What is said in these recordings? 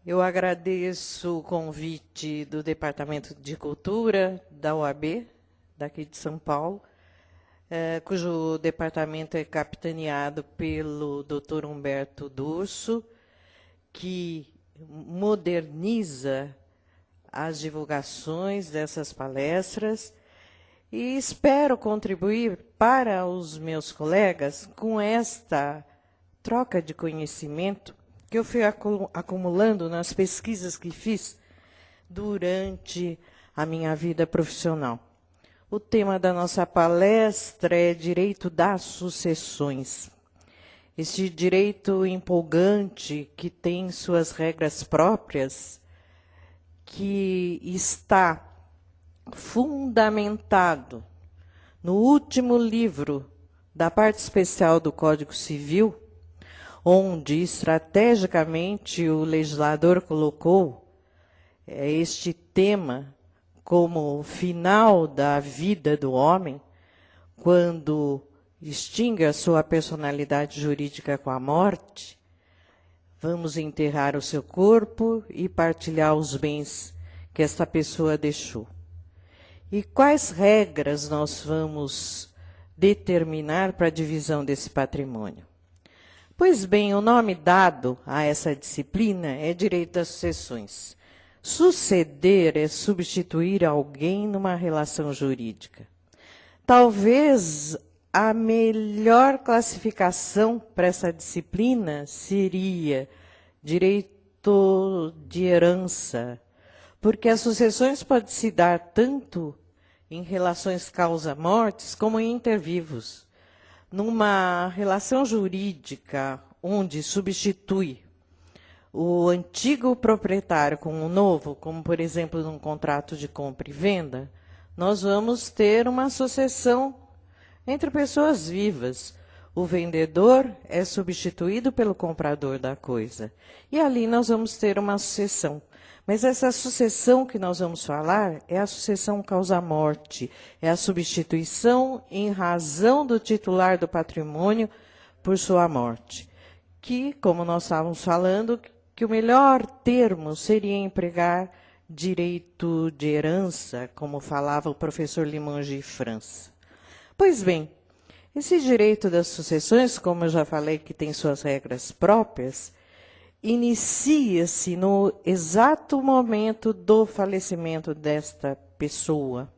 Eu agradeço o convite do Departamento de Cultura da UAB, daqui de São Paulo, cujo departamento é capitaneado pelo Dr. Humberto Durso, que moderniza as divulgações dessas palestras e espero contribuir para os meus colegas com esta troca de conhecimento que eu fui acumulando nas pesquisas que fiz durante a minha vida profissional. O tema da nossa palestra é Direito das Sucessões. Este direito empolgante que tem suas regras próprias, que está fundamentado no último livro da parte especial do Código Civil, onde estrategicamente o legislador colocou este tema como final da vida do homem, quando extingue a sua personalidade jurídica com a morte. Vamos enterrar o seu corpo e partilhar os bens que esta pessoa deixou. E quais regras nós vamos determinar para a divisão desse patrimônio? Pois bem, o nome dado a essa disciplina é Direito das Sucessões. Suceder é substituir alguém numa relação jurídica. Talvez a melhor classificação para essa disciplina seria direito de herança, porque as sucessões podem se dar tanto em relações causa-mortes como em intervivos. Numa relação jurídica onde substitui o antigo proprietário com o novo, como, por exemplo, num contrato de compra e venda, nós vamos ter uma sucessão entre pessoas vivas. O vendedor é substituído pelo comprador da coisa. E ali nós vamos ter uma sucessão. Mas essa sucessão que nós vamos falar é a sucessão causa-morte, é a substituição em razão do titular do patrimônio por sua morte. Que, como nós estávamos falando, que o melhor termo seria empregar direito de herança, como falava o professor Limongi França. Pois bem, esse direito das sucessões, como eu já falei que tem suas regras próprias, inicia-se no exato momento do falecimento desta pessoa.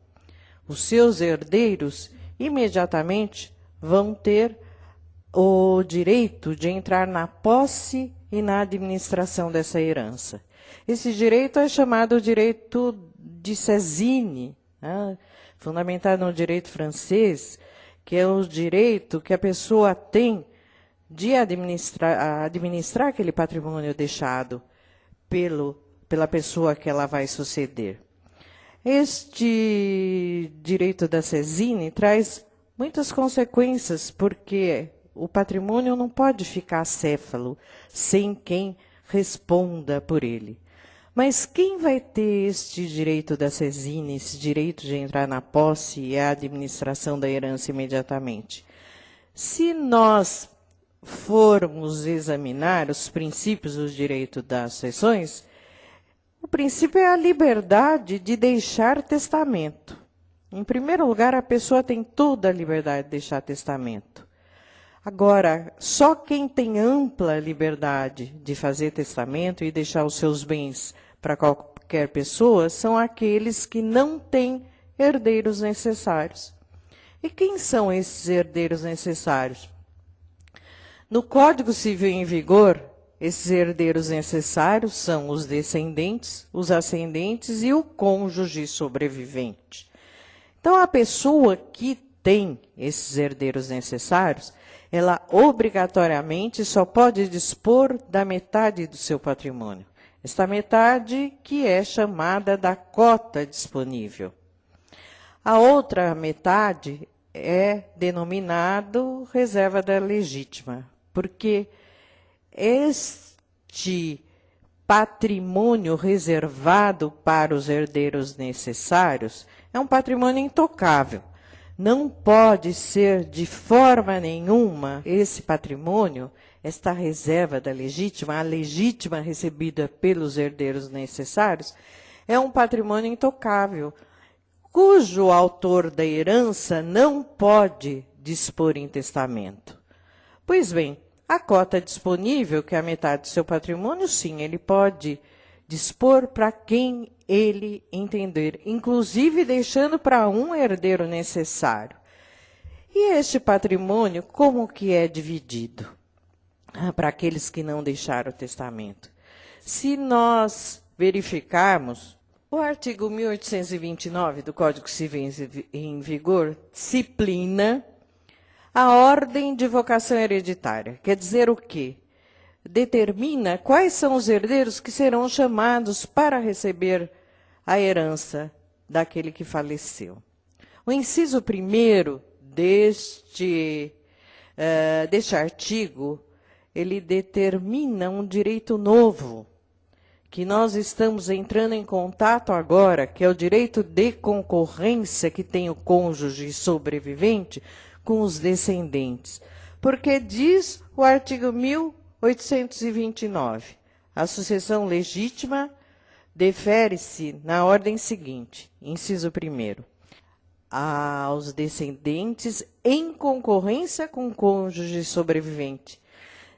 Os seus herdeiros imediatamente vão ter o direito de entrar na posse e na administração dessa herança. Esse direito é chamado direito de seisinne, né? Fundamentado no direito francês, que é o direito que a pessoa tem de administrar aquele patrimônio deixado pela pessoa que ela vai suceder. Este direito da seisinne traz muitas consequências, porque o patrimônio não pode ficar acéfalo sem quem responda por ele. Mas quem vai ter este direito da seisinne, esse direito de entrar na posse e a administração da herança imediatamente? Se nós formos examinar os princípios do direito das sucessões, o princípio é a liberdade de deixar testamento. Em primeiro lugar, a pessoa tem toda a liberdade de deixar testamento. Agora, só quem tem ampla liberdade de fazer testamento e deixar os seus bens para qualquer pessoa são aqueles que não têm herdeiros necessários. E quem são esses herdeiros necessários? No Código Civil em vigor, esses herdeiros necessários são os descendentes, os ascendentes e o cônjuge sobrevivente. Então, a pessoa que tem esses herdeiros necessários, ela obrigatoriamente só pode dispor da metade do seu patrimônio. Esta metade que é chamada da cota disponível. A outra metade é denominado reserva da legítima, porque este patrimônio reservado para os herdeiros necessários é um patrimônio intocável. não pode ser de forma nenhuma esse patrimônio, esta reserva da legítima, a legítima recebida pelos herdeiros necessários, é um patrimônio intocável, cujo autor da herança não pode dispor em testamento. Pois bem, a cota disponível, que é a metade do seu patrimônio, sim, ele pode dispor para quem ele entender, inclusive deixando para um herdeiro necessário. E este patrimônio, como que é dividido? Para aqueles que não deixaram o testamento. Se nós verificarmos, o artigo 1829 do Código Civil em vigor disciplina a ordem de vocação hereditária. Quer dizer o quê? Determina quais são os herdeiros que serão chamados para receber a herança daquele que faleceu. O inciso 1º deste artigo, ele determina um direito novo, que nós estamos entrando em contato agora, que é o direito de concorrência que tem o cônjuge sobrevivente com os descendentes. Porque diz o artigo 1829, a sucessão legítima defere-se na ordem seguinte, inciso 1º, aos descendentes em concorrência com o cônjuge sobrevivente.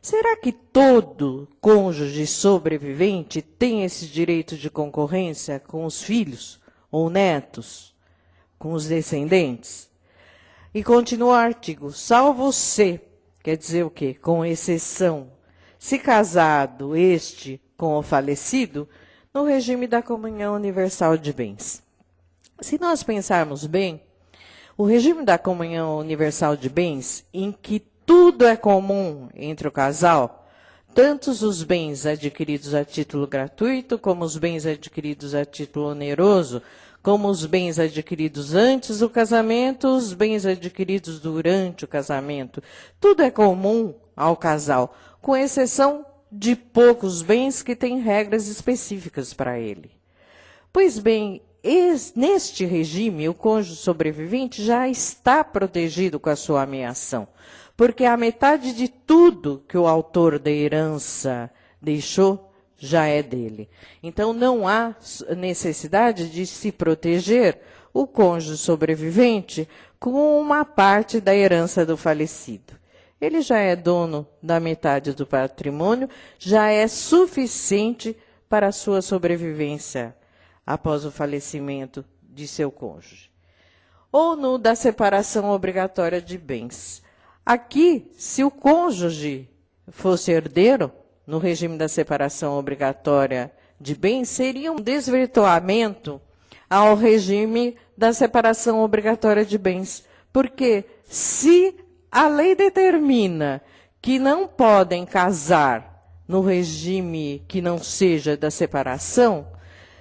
Será que todo cônjuge sobrevivente tem esse direito de concorrência com os filhos ou netos, com os descendentes? E continua o artigo, salvo se, quer dizer o quê? Com exceção, se casado este com o falecido, no regime da comunhão universal de bens. Se nós pensarmos bem, o regime da comunhão universal de bens, em que tudo é comum entre o casal, tanto os bens adquiridos a título gratuito, como os bens adquiridos a título oneroso, como os bens adquiridos antes do casamento, os bens adquiridos durante o casamento. Tudo é comum ao casal, com exceção de poucos bens que têm regras específicas para ele. Pois bem, neste regime, o cônjuge sobrevivente já está protegido com a sua ameação, porque a metade de tudo que o autor da herança deixou já é dele. Então, não há necessidade de se proteger o cônjuge sobrevivente com uma parte da herança do falecido. Ele já é dono da metade do patrimônio, já é suficiente para a sua sobrevivência após o falecimento de seu cônjuge. Ou no da separação obrigatória de bens. Aqui, se o cônjuge fosse herdeiro, no regime da separação obrigatória de bens, seria um desvirtuamento ao regime da separação obrigatória de bens. Porque se a lei determina que não podem casar no regime que não seja da separação,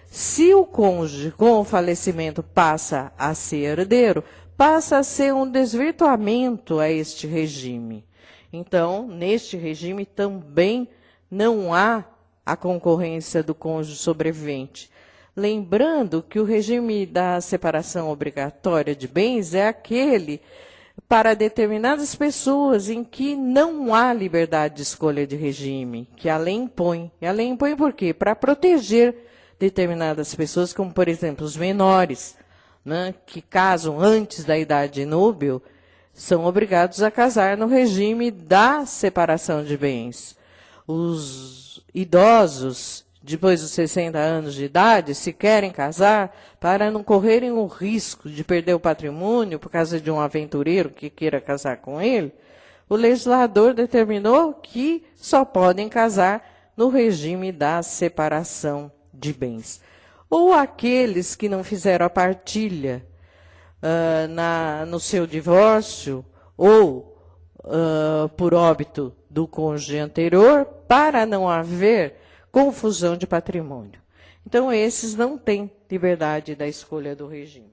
se o cônjuge com o falecimento passa a ser herdeiro, passa a ser um desvirtuamento a este regime. Então, neste regime também não há a concorrência do cônjuge sobrevivente. Lembrando que o regime da separação obrigatória de bens é aquele para determinadas pessoas em que não há liberdade de escolha de regime, que a lei impõe. E a lei impõe por quê? Para proteger determinadas pessoas, como, por exemplo, os menores, né, que casam antes da idade núbil, são obrigados a casar no regime da separação de bens. Os idosos, depois dos 60 anos de idade, se querem casar, para não correrem o risco de perder o patrimônio por causa de um aventureiro que queira casar com ele, o legislador determinou que só podem casar no regime da separação de bens. Ou aqueles que não fizeram a partilha no seu divórcio ou por óbito do cônjuge anterior, para não haver confusão de patrimônio. Então, esses não têm liberdade da escolha do regime.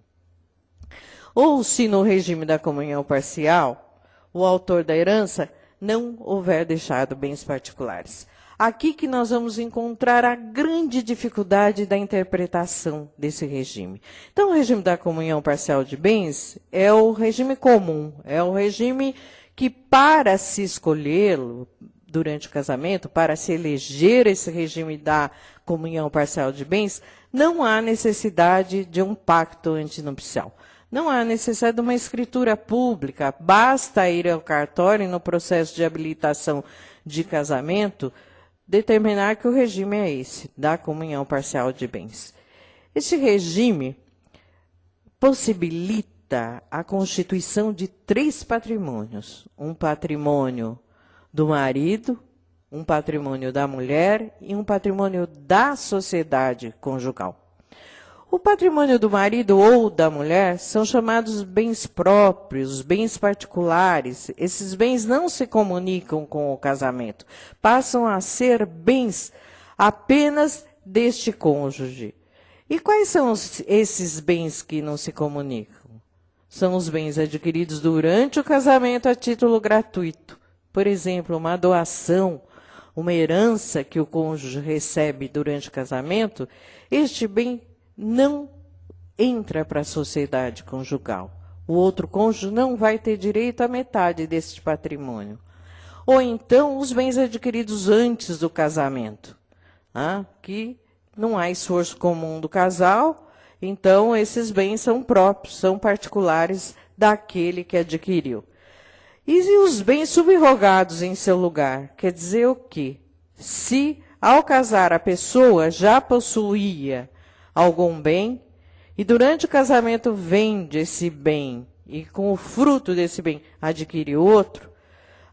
Ou se no regime da comunhão parcial, o autor da herança não houver deixado bens particulares. Aqui que nós vamos encontrar a grande dificuldade da interpretação desse regime. Então, o regime da comunhão parcial de bens é o regime comum, é o regime que, para se escolhê-lo durante o casamento, para se eleger esse regime da comunhão parcial de bens, não há necessidade de um pacto antinupcial. Não há necessidade de uma escritura pública, basta ir ao cartório no processo de habilitação de casamento, determinar que o regime é esse, da comunhão parcial de bens. Este regime possibilita a constituição de 3 patrimônios. Um patrimônio do marido, um patrimônio da mulher e um patrimônio da sociedade conjugal. O patrimônio do marido ou da mulher são chamados bens próprios, bens particulares. Esses bens não se comunicam com o casamento, passam a ser bens apenas deste cônjuge. E quais são esses bens que não se comunicam? São os bens adquiridos durante o casamento a título gratuito. Por exemplo, uma doação, uma herança que o cônjuge recebe durante o casamento, este bem não entra para a sociedade conjugal. O outro cônjuge não vai ter direito à metade deste patrimônio. Ou então, os bens adquiridos antes do casamento, que não há esforço comum do casal, então esses bens são próprios, são particulares daquele que adquiriu. E os bens subrogados em seu lugar, quer dizer o quê? Se, ao casar, a pessoa já possuía algum bem, e durante o casamento vende esse bem, e com o fruto desse bem adquire outro,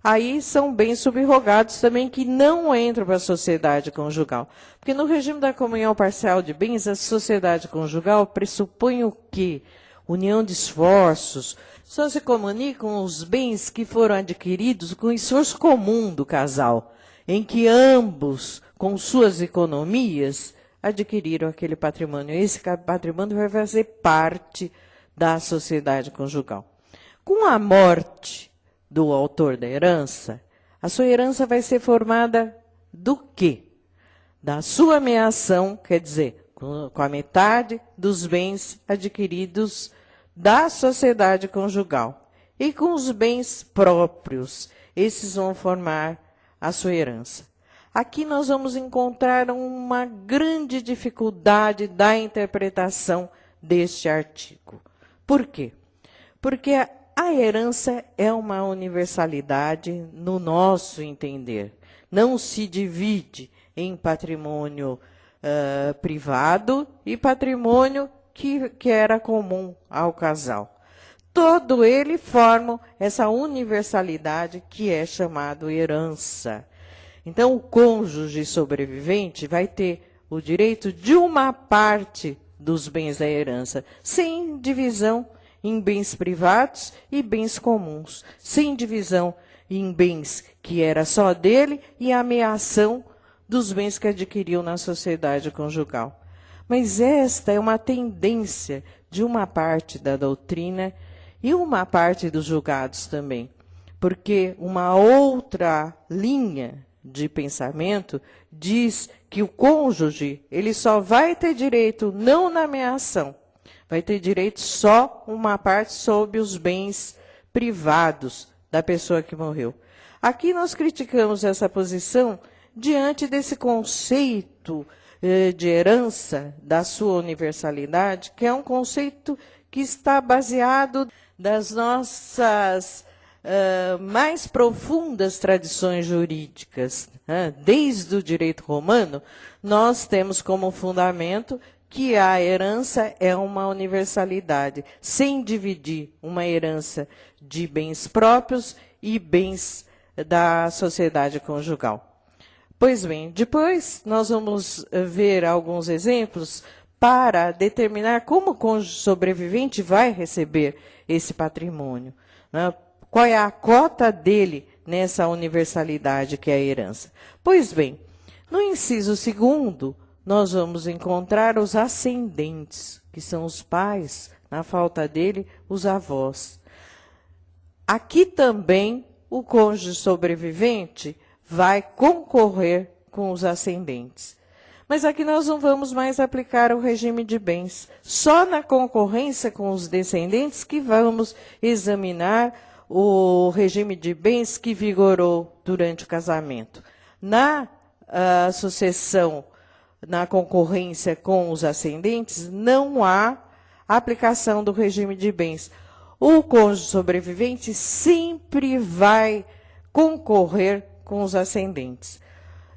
aí são bens subrogados também que não entram para a sociedade conjugal. Porque no regime da comunhão parcial de bens, a sociedade conjugal pressupõe o quê? União de esforços. Só se comunicam os bens que foram adquiridos com esforço comum do casal, em que ambos, com suas economias, adquiriram aquele patrimônio. Esse patrimônio vai fazer parte da sociedade conjugal. Com a morte do autor da herança, a sua herança vai ser formada do quê? Da sua meação, quer dizer, com a metade dos bens adquiridos da sociedade conjugal. E com os bens próprios, esses vão formar a sua herança. Aqui nós vamos encontrar uma grande dificuldade da interpretação deste artigo. Por quê? Porque a herança é uma universalidade no nosso entender. Não se divide em patrimônio privado e patrimônio que era comum ao casal. Todo ele forma essa universalidade que é chamado herança. Então, o cônjuge sobrevivente vai ter o direito de uma parte dos bens da herança, sem divisão em bens privados e bens comuns, sem divisão em bens que era só dele e ameação dos bens que adquiriu na sociedade conjugal. Mas esta é uma tendência de uma parte da doutrina e uma parte dos julgados também, porque uma outra linha de pensamento diz que o cônjuge ele só vai ter direito não na meação, vai ter direito só uma parte sobre os bens privados da pessoa que morreu. Aqui nós criticamos essa posição diante desse conceito de herança, da sua universalidade, que é um conceito que está baseado das nossas mais profundas tradições jurídicas. Desde o direito romano, nós temos como fundamento que a herança é uma universalidade, sem dividir uma herança de bens próprios e bens da sociedade conjugal. Pois bem, depois nós vamos ver alguns exemplos para determinar como o cônjuge sobrevivente vai receber esse patrimônio, qual é a cota dele nessa universalidade que é a herança. Pois bem, no inciso 2º, nós vamos encontrar os ascendentes, que são os pais, na falta dele, os avós. Aqui também o cônjuge sobrevivente vai concorrer com os ascendentes. Mas aqui nós não vamos mais aplicar o regime de bens. Só na concorrência com os descendentes que vamos examinar o regime de bens que vigorou durante o casamento. Na sucessão, na concorrência com os ascendentes, não há aplicação do regime de bens. O cônjuge sobrevivente sempre vai concorrer com os ascendentes.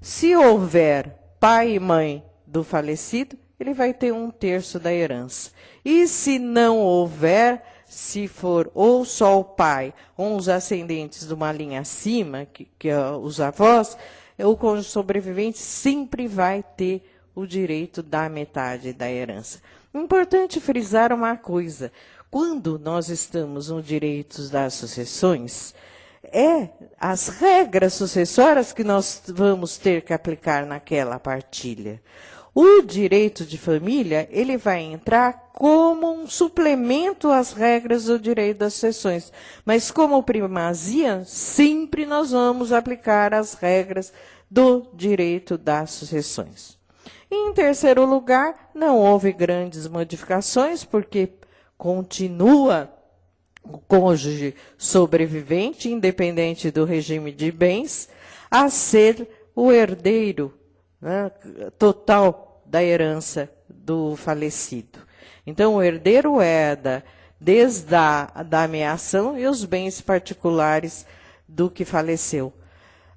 Se houver pai e mãe do falecido, ele vai ter 1/3 da herança. E se não houver, se for ou só o pai ou os ascendentes de uma linha acima, que é os avós, o cônjuge sobrevivente sempre vai ter o direito da metade da herança. Importante frisar uma coisa: quando nós estamos no direito das sucessões, as regras sucessórias que nós vamos ter que aplicar naquela partilha. O direito de família, ele vai entrar como um suplemento às regras do direito das sucessões. Mas como primazia, sempre nós vamos aplicar as regras do direito das sucessões. Em terceiro lugar, não houve grandes modificações, porque continua o cônjuge sobrevivente, independente do regime de bens, a ser o herdeiro, né, total da herança do falecido. Então, o herdeiro herda desde da ameação e os bens particulares do que faleceu.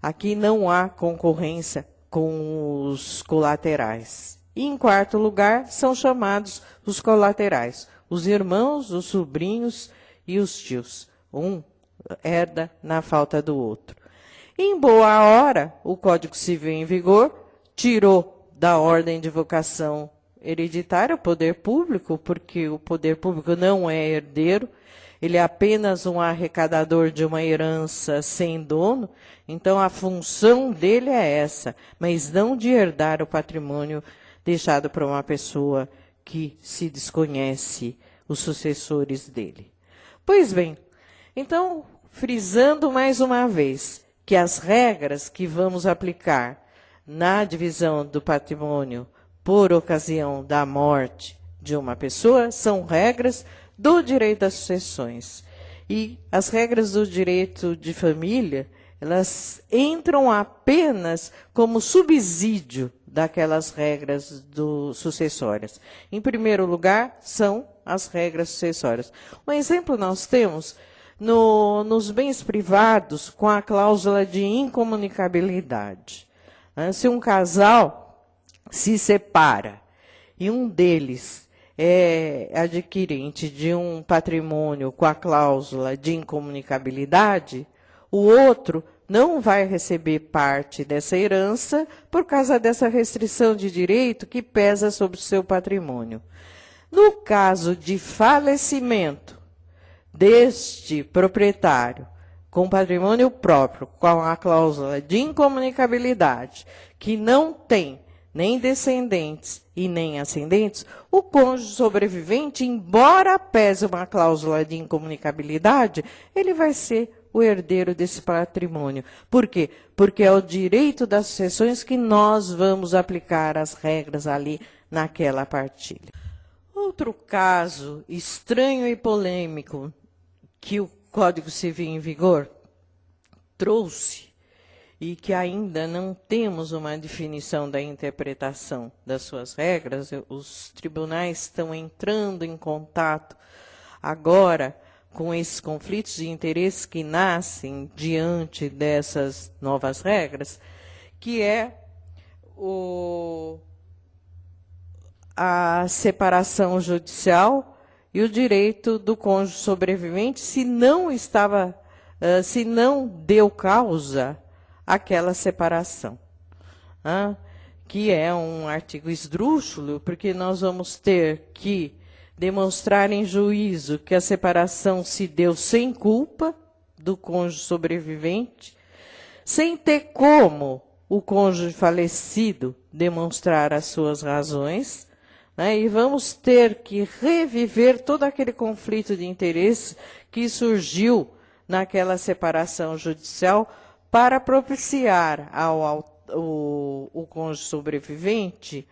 Aqui não há concorrência com os colaterais. E, em quarto lugar, são chamados os colaterais, os irmãos, os sobrinhos e os tios. Um herda na falta do outro. Em boa hora, o Código Civil em vigor tirou da ordem de vocação hereditária o poder público, porque o poder público não é herdeiro, ele é apenas um arrecadador de uma herança sem dono, então a função dele é essa, mas não de herdar o patrimônio deixado por uma pessoa que se desconhece os sucessores dele. Pois bem, então, frisando mais uma vez que as regras que vamos aplicar na divisão do patrimônio por ocasião da morte de uma pessoa são regras do direito das sucessões. E as regras do direito de família, elas entram apenas como subsídio daquelas regras sucessórias. Em primeiro lugar, são as regras sucessórias. Um exemplo nós temos nos bens privados com a cláusula de incomunicabilidade. Se um casal se separa e um deles é adquirente de um patrimônio com a cláusula de incomunicabilidade, o outro não vai receber parte dessa herança por causa dessa restrição de direito que pesa sobre o seu patrimônio. No caso de falecimento deste proprietário com patrimônio próprio, com a cláusula de incomunicabilidade, que não tem nem descendentes e nem ascendentes, o cônjuge sobrevivente, embora pese uma cláusula de incomunicabilidade, ele vai ser o herdeiro desse patrimônio. Por quê? Porque é o direito das sucessões que nós vamos aplicar as regras ali naquela partilha. Outro caso estranho e polêmico que o Código Civil em vigor trouxe e que ainda não temos uma definição da interpretação das suas regras, os tribunais estão entrando em contato agora com esses conflitos de interesse que nascem diante dessas novas regras, que é a separação judicial e o direito do cônjuge sobrevivente se não deu causa àquela separação. Que é um artigo esdrúxulo, porque nós vamos ter que demonstrar em juízo que a separação se deu sem culpa do cônjuge sobrevivente, sem ter como o cônjuge falecido demonstrar as suas razões, né? E vamos ter que reviver todo aquele conflito de interesse que surgiu naquela separação judicial para propiciar ao o cônjuge sobrevivente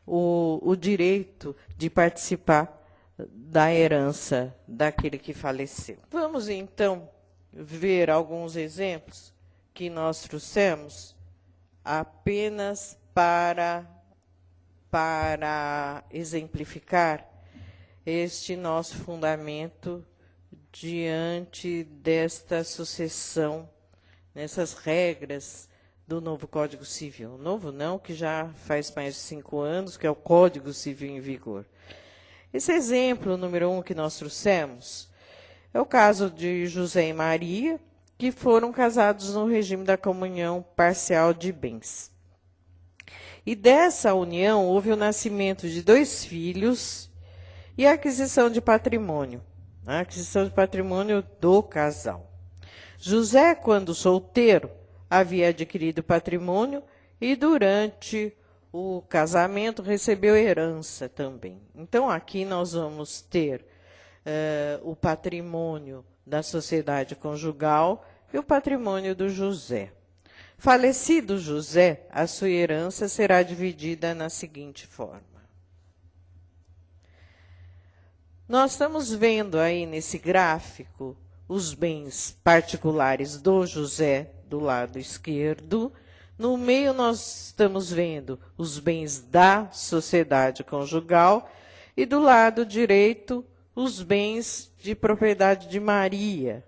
o direito de participar da herança daquele que faleceu. Vamos, então, ver alguns exemplos que nós trouxemos apenas para exemplificar este nosso fundamento diante desta sucessão, nessas regras do novo Código Civil. Novo não, que já faz mais de 5 anos, que é o Código Civil em vigor. Esse exemplo número 1 que nós trouxemos é o caso de José e Maria, que foram casados no regime da comunhão parcial de bens. E dessa união houve o nascimento de 2 filhos e a aquisição de patrimônio. A aquisição de patrimônio do casal. José, quando solteiro, havia adquirido patrimônio e durante o casamento recebeu herança também. Então, aqui nós vamos ter o patrimônio da sociedade conjugal e o patrimônio do José. Falecido José, a sua herança será dividida na seguinte forma. Nós estamos vendo aí nesse gráfico os bens particulares do José do lado esquerdo. No meio nós estamos vendo os bens da sociedade conjugal e do lado direito os bens de propriedade de Maria.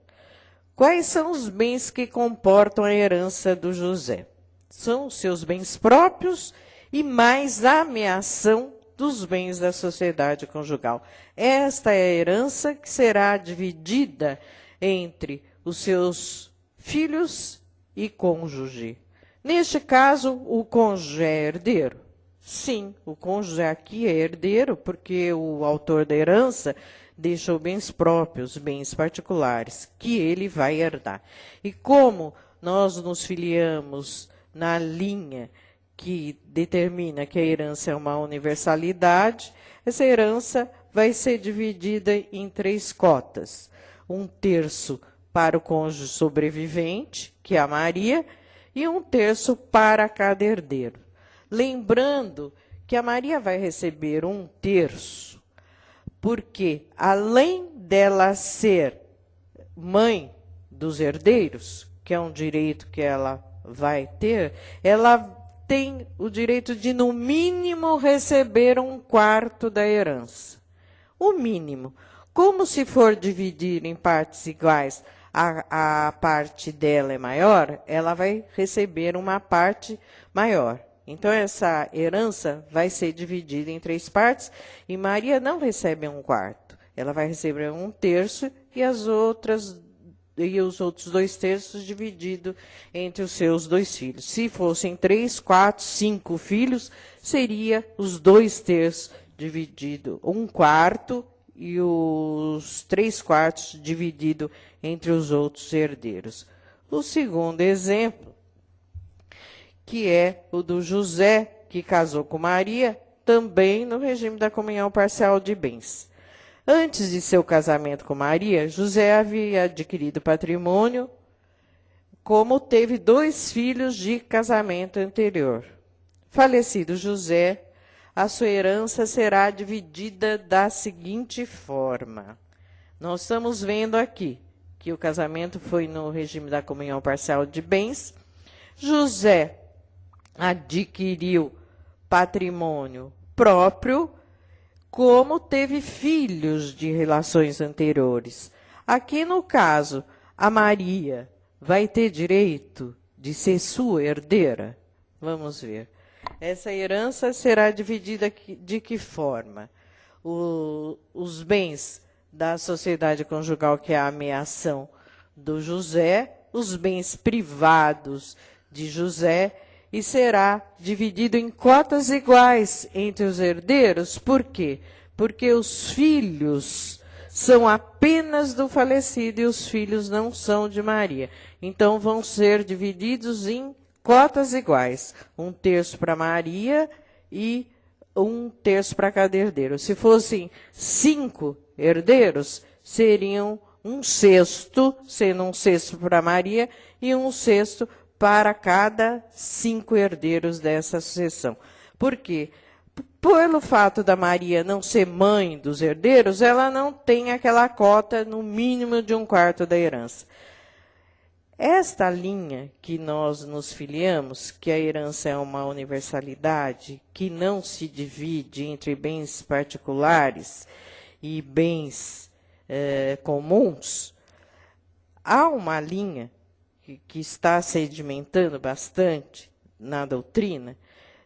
Quais são os bens que comportam a herança do José? São os seus bens próprios e mais a ameação dos bens da sociedade conjugal. Esta é a herança que será dividida entre os seus filhos e cônjuge. Neste caso, o cônjuge é herdeiro? Sim, o cônjuge aqui é herdeiro porque o autor da herança deixou bens próprios, bens particulares, que ele vai herdar. E como nós nos filiamos na linha que determina que a herança é uma universalidade, essa herança vai ser dividida em 3 cotas. 1/3 para o cônjuge sobrevivente, que é a Maria, e 1/3 para cada herdeiro. Lembrando que a Maria vai receber 1/3, porque além dela ser mãe dos herdeiros, que é um direito que ela vai ter, ela tem o direito de, no mínimo, receber 1/4 da herança. O mínimo. Como se for dividir em partes iguais, a parte dela é maior, ela vai receber uma parte maior. Então, essa herança vai ser dividida em 3 partes e Maria não recebe 1/4. Ela vai receber 1/3 e os outros 2/3 dividido entre os seus 2 filhos. Se fossem 3, 4, 5 filhos, seria os 2/3 dividido 1/4 e os 3/4 dividido entre os outros herdeiros. O segundo exemplo, que é o do José, que casou com Maria, também no regime da comunhão parcial de bens. Antes de seu casamento com Maria, José havia adquirido patrimônio, como teve 2 filhos de casamento anterior. Falecido José, a sua herança será dividida da seguinte forma. Nós estamos vendo aqui que o casamento foi no regime da comunhão parcial de bens. José adquiriu patrimônio próprio, como teve filhos de relações anteriores. Aqui, no caso, a Maria vai ter direito de ser sua herdeira? Vamos ver. Essa herança será dividida de que forma? Os bens da sociedade conjugal, que é a ameação do José, os bens privados de José, e será dividido em cotas iguais entre os herdeiros. Por quê? Porque os filhos são apenas do falecido e os filhos não são de Maria. Então, vão ser divididos em cotas iguais. 1/3 para Maria e 1/3 para cada herdeiro. Se fossem 5 herdeiros, seriam 1/6, sendo 1/6 para Maria e 1/6 para cada 5 herdeiros dessa sucessão. Por quê? Pelo fato da Maria não ser mãe dos herdeiros, ela não tem aquela cota no mínimo de 1/4 da herança. Esta linha que nós nos filiamos, que a herança é uma universalidade, que não se divide entre bens particulares e bens comuns, há uma linha que está sedimentando bastante na doutrina,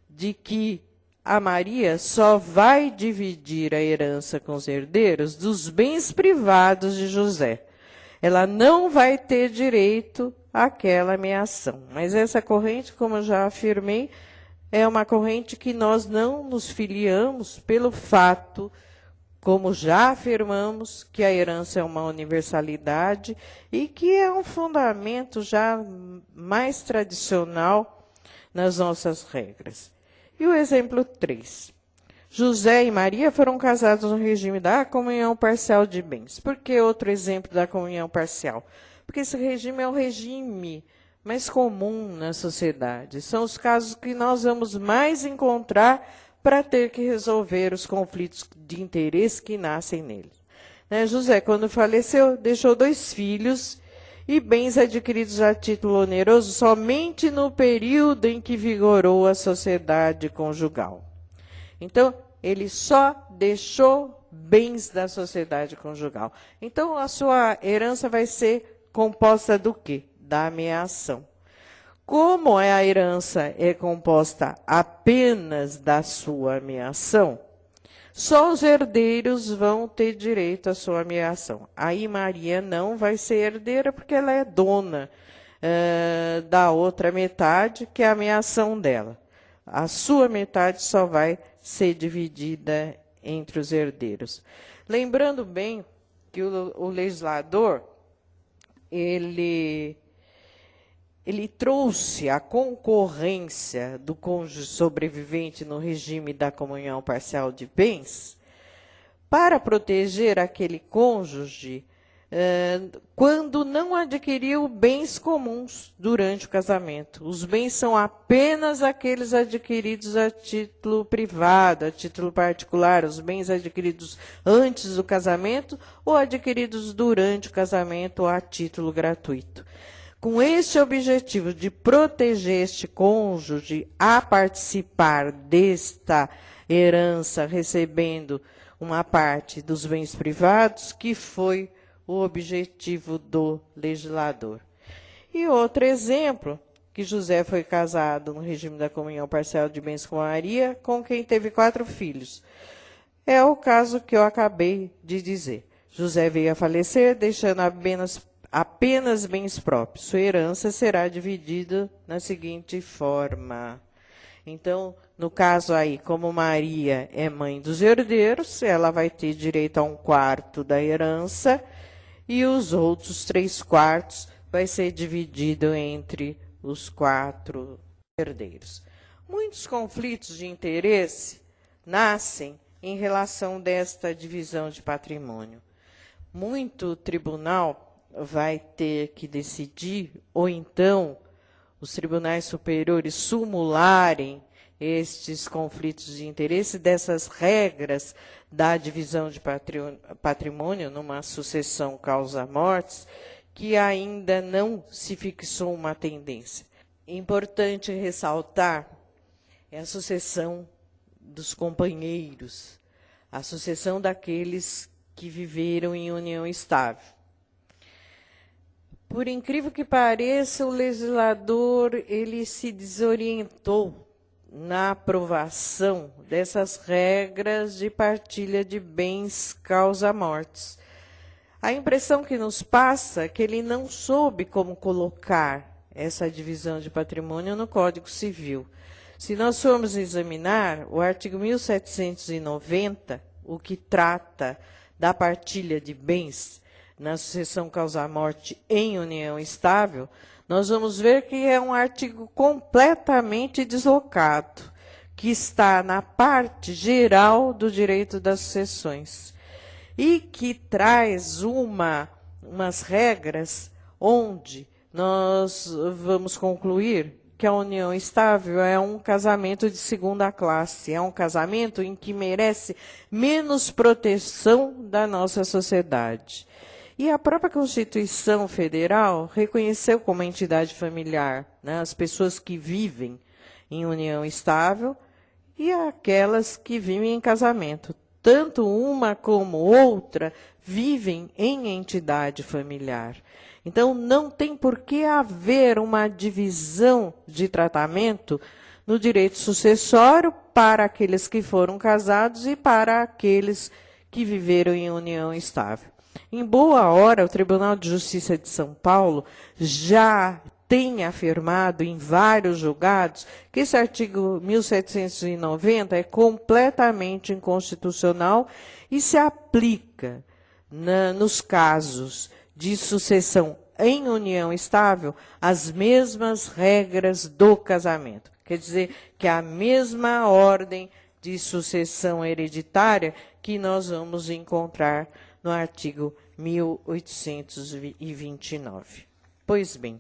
de que a Maria só vai dividir a herança com os herdeiros dos bens privados de José. Ela não vai ter direito àquela ameação. Mas essa corrente, como eu já afirmei, é uma corrente que nós não nos filiamos pelo fato, como já afirmamos, que a herança é uma universalidade e que é um fundamento já mais tradicional nas nossas regras. E o exemplo 3. José e Maria foram casados no regime da comunhão parcial de bens. Por que outro exemplo da comunhão parcial? Porque esse regime é um regime mais comum na sociedade. São os casos que nós vamos mais encontrar para ter que resolver os conflitos de interesse que nascem nele. José, quando faleceu, deixou 2 filhos e bens adquiridos a título oneroso somente no período em que vigorou a sociedade conjugal. Então, ele só deixou bens da sociedade conjugal. Então, a sua herança vai ser composta do quê? Da ameação. Como a herança é composta apenas da sua ameação, só os herdeiros vão ter direito à sua ameação. Aí Maria não vai ser herdeira porque ela é dona da outra metade, que é a ameação dela. A sua metade só vai ser dividida entre os herdeiros. Lembrando bem que o legislador, ele trouxe a concorrência do cônjuge sobrevivente no regime da comunhão parcial de bens para proteger aquele cônjuge quando não adquiriu bens comuns durante o casamento. Os bens são apenas aqueles adquiridos a título privado, a título particular, os bens adquiridos antes do casamento ou adquiridos durante o casamento ou a título gratuito. Com este objetivo de proteger este cônjuge a participar desta herança, recebendo uma parte dos bens privados, que foi o objetivo do legislador. E outro exemplo, que José foi casado no regime da comunhão parcial de bens com Maria, com quem teve 4 filhos. É o caso que eu acabei de dizer. José veio a falecer, deixando apenas bens próprios. Sua herança será dividida na seguinte forma. Então, no caso aí, como Maria é mãe dos herdeiros, ela vai ter direito a 1/4 da herança e os outros 3/4 vai ser dividido entre os 4 herdeiros. Muitos conflitos de interesse nascem em relação desta divisão de patrimônio. Muito tribunal vai ter que decidir, ou então os tribunais superiores sumularem estes conflitos de interesse dessas regras da divisão de patrimônio numa sucessão causa-mortes, que ainda não se fixou uma tendência. Importante ressaltar é a sucessão dos companheiros, a sucessão daqueles que viveram em união estável. Por incrível que pareça, o legislador ele se desorientou na aprovação dessas regras de partilha de bens causa-mortes. A impressão que nos passa é que ele não soube como colocar essa divisão de patrimônio no Código Civil. Se nós formos examinar o artigo 1790, o que trata da partilha de bens na sucessão causa-morte em união estável, nós vamos ver que é um artigo completamente deslocado, que está na parte geral do direito das sucessões e que traz umas regras onde nós vamos concluir que a união estável é um casamento de segunda classe, é um casamento em que merece menos proteção da nossa sociedade. E a própria Constituição Federal reconheceu como entidade familiar, né, as pessoas que vivem em união estável e aquelas que vivem em casamento. Tanto uma como outra vivem em entidade familiar. Então, não tem por que haver uma divisão de tratamento no direito sucessório para aqueles que foram casados e para aqueles que viveram em união estável. Em boa hora, o Tribunal de Justiça de São Paulo já tem afirmado em vários julgados que esse artigo 1790 é completamente inconstitucional e se aplica nos casos de sucessão em união estável as mesmas regras do casamento. Quer dizer, que é a mesma ordem de sucessão hereditária que nós vamos encontrar no artigo 1829. Pois bem,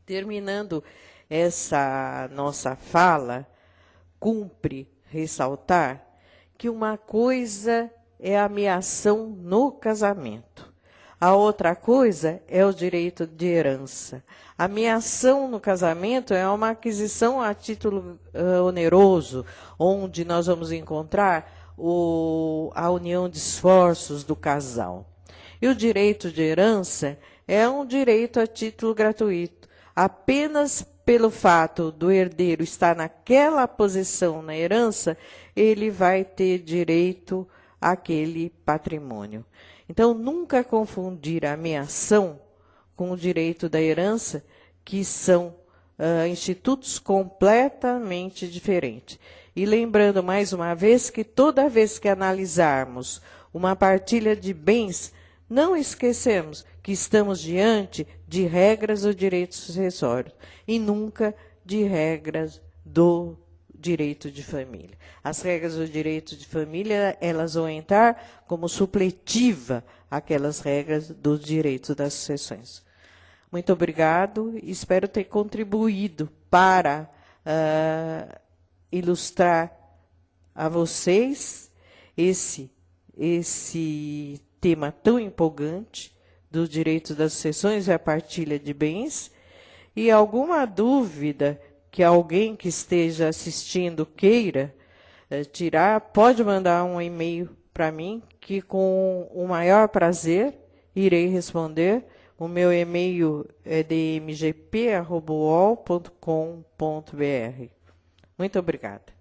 terminando essa nossa fala, cumpre ressaltar que uma coisa é a ameação no casamento. A outra coisa é o direito de herança. A ameação no casamento é uma aquisição a título oneroso, onde nós vamos encontrar a união de esforços do casal. E o direito de herança é um direito a título gratuito. Apenas pelo fato do herdeiro estar naquela posição na herança, ele vai ter direito àquele patrimônio. Então, nunca confundir a ameação com o direito da herança, que são institutos completamente diferentes. E lembrando mais uma vez que toda vez que analisarmos uma partilha de bens, não esquecemos que estamos diante de regras do direito sucessório e nunca de regras do direito de família. As regras do direito de família, elas vão entrar como supletiva àquelas regras do direito das sucessões. Muito obrigado, espero ter contribuído para ilustrar a vocês esse tema tão empolgante do direito das sucessões e a partilha de bens. E alguma dúvida que alguém que esteja assistindo queira tirar, pode mandar um e-mail para mim, que com o maior prazer irei responder. O meu e-mail é dmgp@uol.com.br. Muito obrigada.